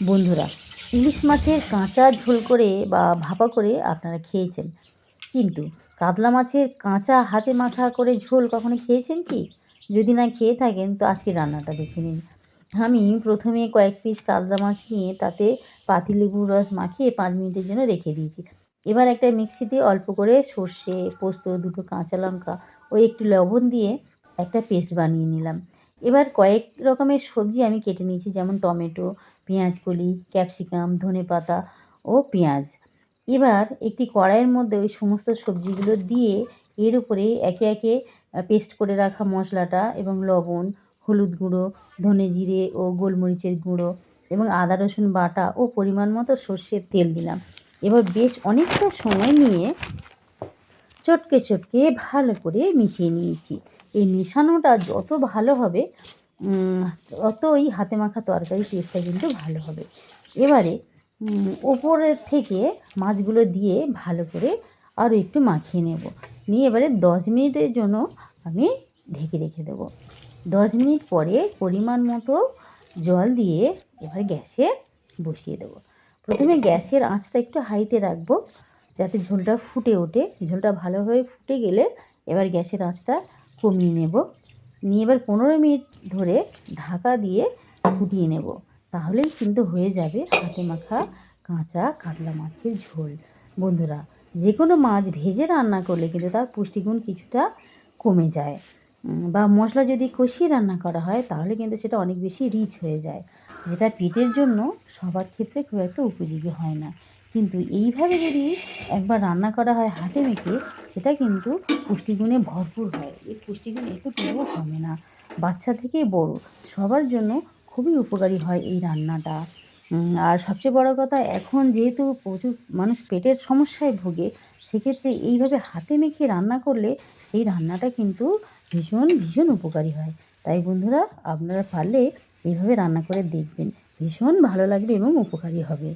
বন্ধুরা, ইলিশ মাছের কাঁচা ঝোল করে বা ভাপা করে আপনারা খেয়েছেন, কিন্তু কাতলা মাছের কাঁচা হাতে মাখা করে ঝোল কখনো খেয়েছেন কি? যদি না খেয়ে থাকেন তো আজকে রান্নাটা দেখে নিন। আমি প্রথমে কয়েক পিস কাতলা মাছ নিয়ে তাতে পাতিলেবুর রস মাখিয়ে 5 মিনিটের জন্য রেখে দিয়েছি। এবার একটা মিক্সিতে অল্প করে সর্ষে, পোস্ত, দুটো কাঁচা লঙ্কা ও একটু লবণ দিয়ে একটা পেস্ট বানিয়ে নিলাম। এবার কয়েক রকমের সবজি আমি কেটে নিয়েছি, যেমন টমেটো, পেঁয়াজ কলি, ক্যাপসিকাম, ধনেপাতা ও পেঁয়াজ। এবার একটি কড়াইয়ের মধ্যে ওই সমস্ত সবজিগুলো দিয়ে এর উপরে একে একে পেস্ট করে রাখা মশলাটা এবং লবণ, হলুদ গুঁড়ো, ধনে জিরে ও গোলমরিচের গুঁড়ো এবং আদা রসুন বাটা ও পরিমাণ মতো সর্ষের তেল দিলাম। এবার বেশ অনেকটা সময় নিয়ে চটকে চটকে ভালো করে মিশিয়ে নিয়েছি। এই মেশানোটা যত ভালো হবে ততই হাতে মাখা তরকারির টেস্টটা কিন্তু ভালো হবে। এবারে ওপরের থেকে মাছগুলো দিয়ে ভালো করে আরও একটু মাখিয়ে নেব। নিয়ে এবারে 10 মিনিটের জন্য আমি ঢেকে রেখে দেবো। 10 মিনিট পরে পরিমাণ মতো জল দিয়ে এবার গ্যাসে বসিয়ে দেবো। প্রথমে গ্যাসের আঁচটা একটু হাইতে রাখবো যাতে ঝোলটা ফুটে ওঠে। ঝোলটা ভালোভাবে ফুটে গেলে এবার গ্যাসের আঁচটা কমিয়ে নেব। নিয়ে এবার 15 মিনিট ধরে ঢাকা দিয়ে ফুটিয়ে নেব। তাহলেই কিন্তু হয়ে যাবে হাতে মাখা কাঁচা কাতলা মাছের ঝোল। বন্ধুরা, যে কোনো মাছ ভেজে রান্না করলে কিন্তু তার পুষ্টিগুণ কিছুটা কমে যায়, বা মশলা যদি কষিয়ে রান্না করা হয় তাহলে কিন্তু সেটা অনেক বেশি রিচ হয়ে যায়, যেটা পেটের জন্য সবার ক্ষেত্রে খুব একটা উপযোগী হয় না। কিন্তু এইভাবে যদি একবার রান্না করা হয় হাতে মেখে, সেটা কিন্তু পুষ্টিগুণে ভরপুর হয়। এর পুষ্টিগুণ একটুকুও কমে না। বাচ্চা থেকে বড় সবার জন্য খুবই উপকারী হয় এই রান্নাটা। আর সবচেয়ে বড় কথা, এখন যেহেতু প্রচুর মানুষ পেটের সমস্যায় ভোগে, সেক্ষেত্রে এইভাবে হাতে মেখে রান্না করলে সেই রান্নাটা কিন্তু ভীষণ ভীষণ উপকারী হয়। তাই বন্ধুরা, আপনারা পারলে এইভাবে রান্না করে দেখবেন, ভীষণ ভালো লাগবে এবং উপকারী হবে।